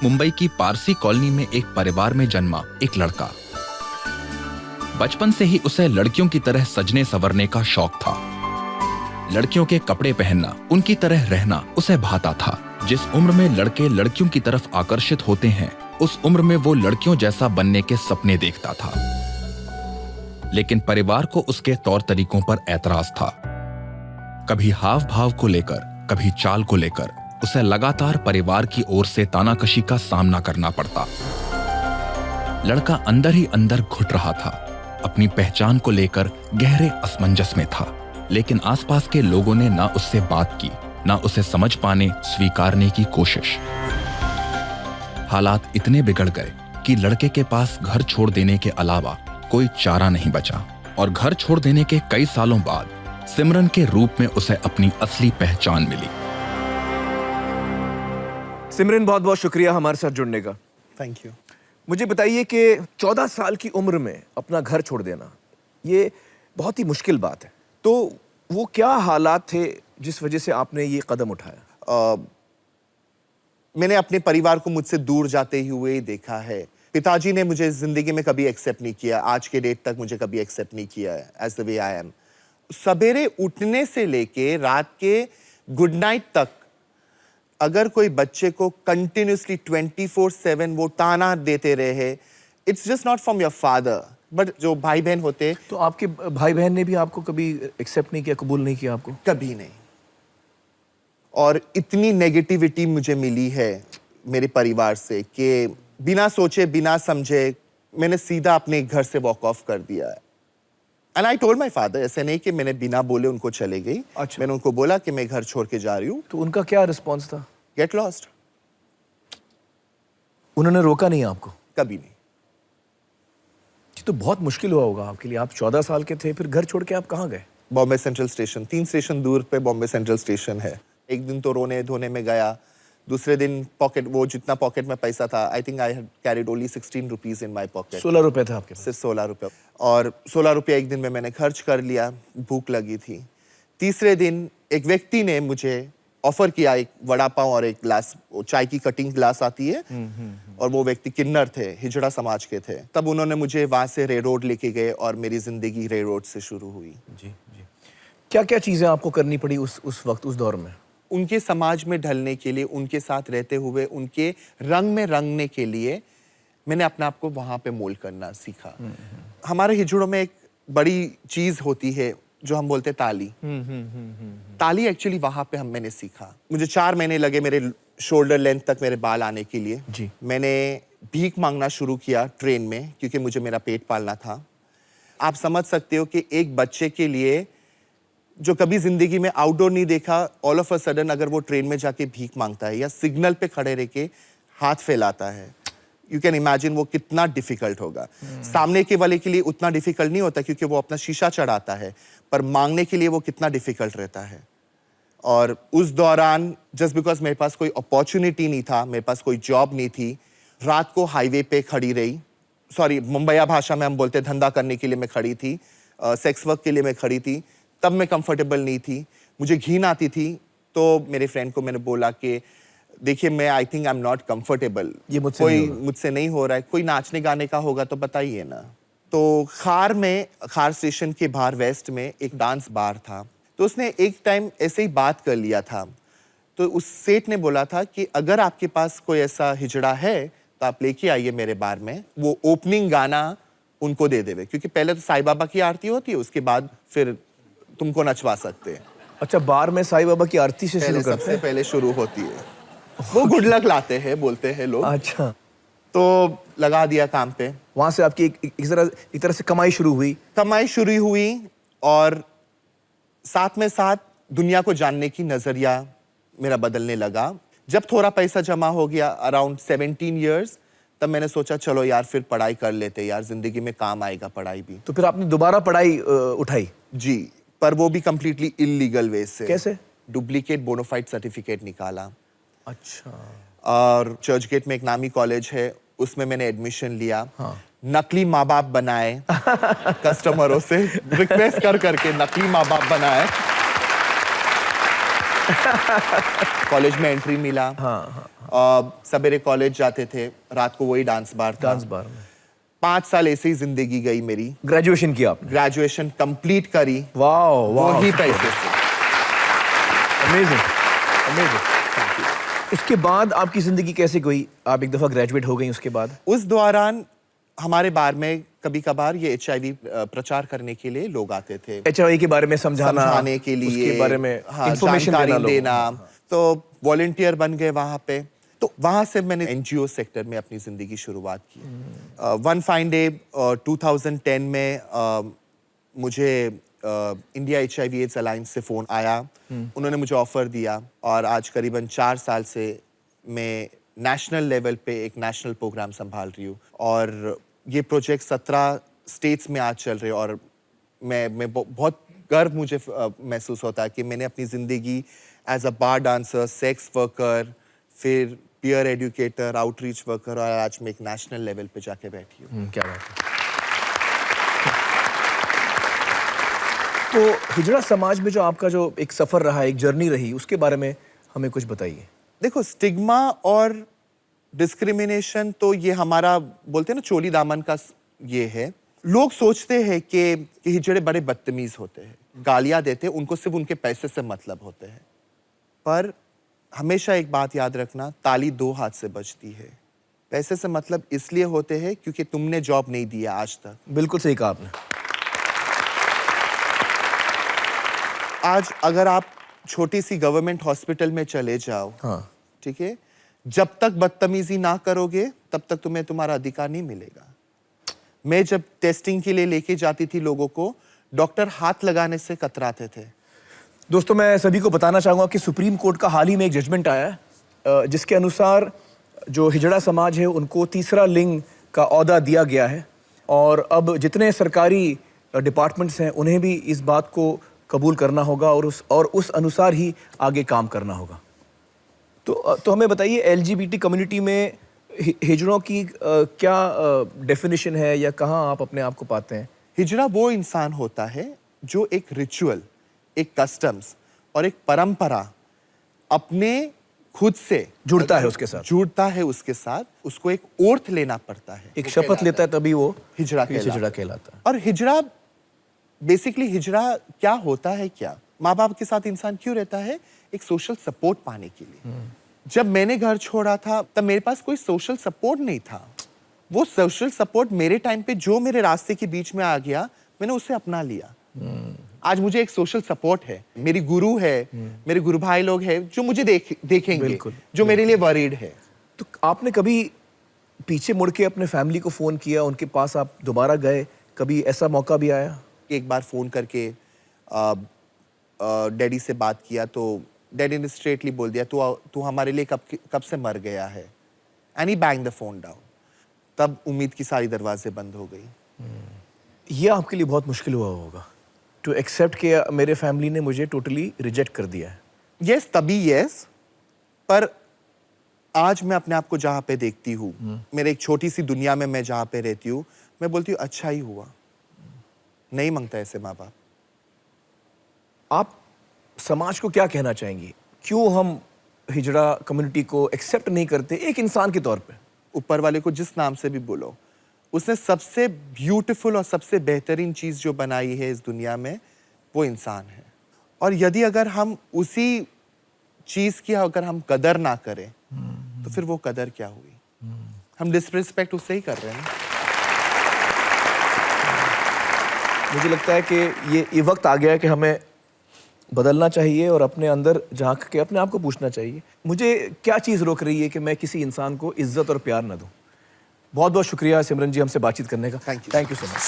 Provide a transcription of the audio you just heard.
मुंबई की पारसी कॉलोनी में एक परिवार में जन्मा एक लड़का। बचपन से ही उसे लड़कियों की तरह सजने संवरने का शौक था। लड़कियों के कपड़े पहनना, उनकी तरह रहना उसे भाता था। जिस उम्र में लड़के लड़कियों की तरफ आकर्षित होते हैं, उस उम्र में वो लड़कियों जैसा बनने के सपने देखता था। लेकिन परिवार को उसके तौर तरीकों पर ऐतराज था। कभी हाव भाव को लेकर, कभी चाल को लेकर उसे लगातार परिवार की ओर से तानाकशी का सामना करना पड़ता। लड़का अंदर ही अंदर घुट रहा था। अपनी पहचान को लेकर गहरे असमंजस में था। लेकिन आसपास के लोगों ने ना उससे बात की, ना उसे समझ पाने, स्वीकारने की कोशिश। हालात इतने बिगड़ गए कि लड़के के पास घर छोड़ देने के अलावा कोई चारा नहीं बचा। और घर छोड़ देने के कई सालों बाद सिमरन के रूप में उसे अपनी असली पहचान मिली। सिमरन, बहुत बहुत शुक्रिया हमारे साथ जुड़ने का। Thank you. मुझे बताइए कि 14 साल की उम्र में अपना घर छोड़ देना, ये बहुत ही मुश्किल बात है। तो वो क्या हालात थे जिस वजह से आपने ये कदम उठाया? मैंने अपने परिवार को मुझसे दूर जाते हुए देखा है। पिताजी ने मुझे जिंदगी में कभी एक्सेप्ट नहीं किया, आज के डेट तक मुझे कभी एक्सेप्ट नहीं किया है as the way I am. सवेरे उठने से लेके रात के गुड नाइट तक अगर कोई बच्चे को कंटिन्यूसली 24/7 वो ताना देते रहे, it's just not from your father. But जो भाई बहन होते, तो आपके भाई बहन ने भी आपको कभी एक्सेप्ट नहीं किया, कबूल नहीं किया आपको? कभी नहीं। और इतनी नेगेटिविटी मुझे मिली है मेरे परिवार से कि बिना सोचे बिना समझे मैंने सीधा अपने घर से वॉक ऑफ कर दिया है। And I told my father, ऐसे नहीं कि मैंने बिना बोले उनको चले गई। अच्छा। मैंने उनको बोला कि मैं घर छोड़ के जा रही हूँ। तो उनका क्या रिस्पॉन्स था? Get lost. उन्होंने रोका नहीं आपको? कभी नहीं। ये तो बहुत मुश्किल हुआ होगा आपके लिए। आप 14 साल के थे, फिर घर छोड़ के आप कहाँ गए? बॉम्बे सेंट्रल स्टेशन, 3 स्टेशन दूर पे बॉम्बे सेंट्रल स्टेशन है। एक दिन तो रोने धोने में गया, दूसरे दिन पॉकेट, वो जितना पॉकेट में पैसा था, I think I had carried only 16 rupees in my pocket. 16 रुपए था आपके पास? सिर्फ 16 रुपये। और 16 रुपये एक दिन में मैंने खर्च कर लिया, भूख लगी थी। तीसरे दिन एक व्यक्ति ने मुझे ऑफर किया एक वड़ा पाव और एक ग्लास, चाय की कटिंग ग्लास आती है, और वो व्यक्ति किन्नर थे, हिजड़ा समाज के थे। तब उन्होंने मुझे वहां से रे रोड लेके गए और मेरी जिंदगी रे रोड से शुरू हुई। जी जी। क्या क्या चीजें आपको करनी पड़ी उस वक्त, उस दौर में? उनके समाज में ढलने के लिए, उनके साथ रहते हुए उनके रंग में रंगने के लिए मैंने अपने आप को वहां पे मोल्ड करना सीखा। हमारे हिजड़ों में एक बड़ी चीज होती है जो हम बोलते ताली। ताली एक्चुअली वहां पे मैंने सीखा। मुझे 4 महीने लगे मेरे शोल्डर लेंथ तक मेरे बाल आने के लिए। जी। मैंने भीख मांगना शुरू किया ट्रेन में, क्योंकि मुझे मेरा पेट पालना था। आप समझ सकते हो कि एक बच्चे के लिए जो कभी जिंदगी में आउटडोर नहीं देखा, ऑल ऑफ अ सडन अगर वो ट्रेन में जाके भीख मांगता है या सिग्नल पे खड़े रह के हाथ फैलाता है, यू कैन इमेजिन वो कितना डिफिकल्ट होगा। सामने के वाले के लिए उतना डिफिकल्ट नहीं होता क्योंकि वो अपना शीशा चढ़ाता है, पर मांगने के लिए वो कितना डिफिकल्ट रहता है। और उस दौरान जस्ट बिकॉज मेरे पास कोई अपॉर्चुनिटी नहीं था, मेरे पास कोई जॉब नहीं थी, रात को हाईवे पे खड़ी रही। सॉरी, मुंबईया भाषा में हम बोलते धंधा करने के लिए मैं खड़ी थी, सेक्स वर्क के लिए मैं खड़ी थी। तब मैं कंफर्टेबल नहीं थी, मुझे घिन आती थी। तो मेरे फ्रेंड को मैंने बोला कि देखिए, मैं I think I am not comfortable, ये मुझसे नहीं हो रहा है, कोई नाचने गाने का होगा तो बताइए ना। तो खार स्टेशन के बाहर वेस्ट में एक डांस बार था, तो उसने एक टाइम ऐसे ही बात कर लिया था। तो उस सेठ ने बोला था कि अगर आपके पास कोई ऐसा हिजड़ा है तो आप लेके आइए मेरे बार में, वो ओपनिंग गाना उनको दे देवे, क्योंकि पहले तो साईं बाबा की आरती होती है, उसके बाद फिर तुमको नचवा सकते हैं। अच्छा, बार में साईं बाबा की आरती से शुरू करते हैं? सबसे पहले शुरू होती है, वो गुड लक लाते हैं बोलते हैं लोग। अच्छा। तो लगा दिया काम पे। वहां से आपकी एक तरह से कमाई शुरू हुई, और साथ में साथ दुनिया को जानने की नजरिया मेरा बदलने लगा। जब थोड़ा पैसा जमा हो गया, अराउंड 17 इयर्स, तब मैंने सोचा चलो यार फिर पढ़ाई कर लेते यार, जिंदगी में काम आएगा पढ़ाई भी। तो फिर आपने दोबारा पढ़ाई उठाई? जी, पर वो भी कंप्लीटली इलीगल वे से। कैसे? डुप्लीकेट बोनाफाइड सर्टिफिकेट निकाला। अच्छा। और चर्चगेट में एक नामी कॉलेज है, उसमें मैंने एडमिशन लिया। हाँ। नकली माँ बाप बनाए कस्टमरों से रिक्वेस्ट कर करके नकली माँ बाप बनाए। कॉलेज में एंट्री मिला। सवेरे कॉलेज जाते थे, रात को वही डांस बार था। डांस बार में 5 साल ऐसे ही जिंदगी गई मेरी। ग्रेजुएशन किया आपने? ग्रेजुएशन कंप्लीट करी वाह वाह, वही पैसे से। Amazing amazing. उसके बाद आपकी जिंदगी कैसे गई? आप एक दफा ग्रेजुएट हो गई, उसके बाद? उस दौरान हमारे बार में कभी कभार ये HIV प्रचार करने के लिए लोग आते थे, HIV के बारे में समझाने के लिए, उसके बारे में इंफॉर्मेशन जानकारी देना। तो वॉलंटियर बन गए वहां पे। तो वहां से मैंने NGO सेक्टर में अपनी जिंदगी शुरुआत की। वन फाइन डे 2010 में मुझे इंडिया HIV एड्स अलायंस से फोन आया। उन्होंने मुझे ऑफर दिया और आज करीबन 4 साल से मैं नेशनल लेवल पे एक नेशनल प्रोग्राम संभाल रही हूँ और ये प्रोजेक्ट 17 स्टेट्स में आज चल रहे हैं। और मैं बहुत गर्व मुझे महसूस होता है कि मैंने अपनी ज़िंदगी as a bar dancer, sex worker, फिर पीयर एजुकेटर, आउटरीच वर्कर और आज मैं एक नेशनल लेवल पे जाके बैठी हूँ। क्या बात है। तो हिजड़ा समाज में जो आपका जो एक सफ़र रहा, एक जर्नी रही, उसके बारे में हमें कुछ बताइए। देखो, स्टिग्मा और डिस्क्रिमिनेशन तो ये हमारा बोलते हैं ना चोली दामन का ये है। लोग सोचते हैं कि हिजड़े बड़े बदतमीज होते हैं, गालियां देते हैं, उनको सिर्फ उनके पैसे से मतलब होते हैं। पर हमेशा एक बात याद रखना, ताली 2 हाथ से बजती है। पैसे से मतलब इसलिए होते हैं क्योंकि तुमने जॉब नहीं दिया आज तक। बिल्कुल सही कहा आपने। आज अगर आप छोटी सी गवर्नमेंट हॉस्पिटल में चले जाओ, हाँ, ठीक है, जब तक बदतमीजी ना करोगे तब तक तुम्हें तुम्हारा अधिकार नहीं मिलेगा। मैं जब टेस्टिंग के लिए लेके जाती थी लोगों को, डॉक्टर हाथ लगाने से कतराते थे। दोस्तों, मैं सभी को बताना चाहूँगा कि सुप्रीम कोर्ट का हाल ही में एक जजमेंट आया है जिसके अनुसार जो हिजड़ा समाज है उनको तीसरा लिंग का ओहदा दिया गया है और अब जितने सरकारी डिपार्टमेंट्स हैं उन्हें भी इस बात को कबूल करना होगा और उस अनुसार ही आगे काम करना होगा। तो हमें बताइए, LGBT कम्युनिटी में हिजड़ों की क्या डेफिनेशन है या कहाँ आप अपने आप को पाते हैं? हिजड़ा वो इंसान होता है जो एक रिचुअल, एक कस्टम्स और एक परंपरा अपने खुद से जुड़ता है उसके साथ, उसको एक ओर्थ लेना पड़ता है, एक शपथ लेता है, तभी वो हिजड़ा कहलाता है। और हिजड़ा बेसिकली, हिजड़ा क्या होता है, क्या माँ बाप के साथ इंसान क्यों रहता है? एक सोशल सपोर्ट पाने के लिए। जब मैंने घर छोड़ा था तब मेरे पास कोई सोशल सपोर्ट नहीं था। वो सोशल सपोर्ट मेरे टाइम पे जो मेरे रास्ते के बीच में आ गया, मैंने उसे अपना लिया। आज मुझे एक सोशल सपोर्ट है, मेरी गुरु है, मेरे गुरु भाई लोग हैं जो मुझे देखेंगे, जो मेरे लिए वरीड है। तो आपने कभी पीछे मुड़ के अपने फैमिली को फोन किया, उनके पास आप दोबारा गए, कभी ऐसा मौका भी आया? एक बार फोन करके डैडी से बात किया तो डैडी ने स्ट्रेटली बोल दिया, तू हमारे लिए कब से मर गया है। And he bang the phone down. तब उम्मीद की सारी दरवाजे बंद हो गई। ये आपके लिए बहुत मुश्किल हुआ होगा टू एक्सेप्ट कि मेरे फैमिली ने मुझे टोटली रिजेक्ट कर दिया है। यस, तभी यस, पर आज मैं अपने आप को जहाँ पे देखती हूँ, मेरे एक छोटी सी दुनिया में मैं जहाँ पे रहती हूँ, मैं बोलती हूँ अच्छा ही हुआ। नहीं मांगता ऐसे माँ बाप। आप समाज को क्या कहना चाहेंगी? क्यों हम हिजड़ा कम्युनिटी को एक्सेप्ट नहीं करते एक इंसान के तौर पे? ऊपर वाले को जिस नाम से भी बोलो, उसने सबसे ब्यूटीफुल और सबसे बेहतरीन चीज जो बनाई है इस दुनिया में, वो इंसान है। और यदि अगर हम उसी चीज की अगर हम कदर ना करें तो फिर वो कदर क्या हुई? हम डिसरिस्पेक्ट उससे ही कर रहे हैं। मुझे लगता है कि ये वक्त आ गया है कि हमें बदलना चाहिए और अपने अंदर झांक के अपने आप को पूछना चाहिए, मुझे क्या चीज़ रोक रही है कि मैं किसी इंसान को इज्जत और प्यार न दूं। बहुत बहुत शुक्रिया सिमरन जी हमसे बातचीत करने का। Thank you so much.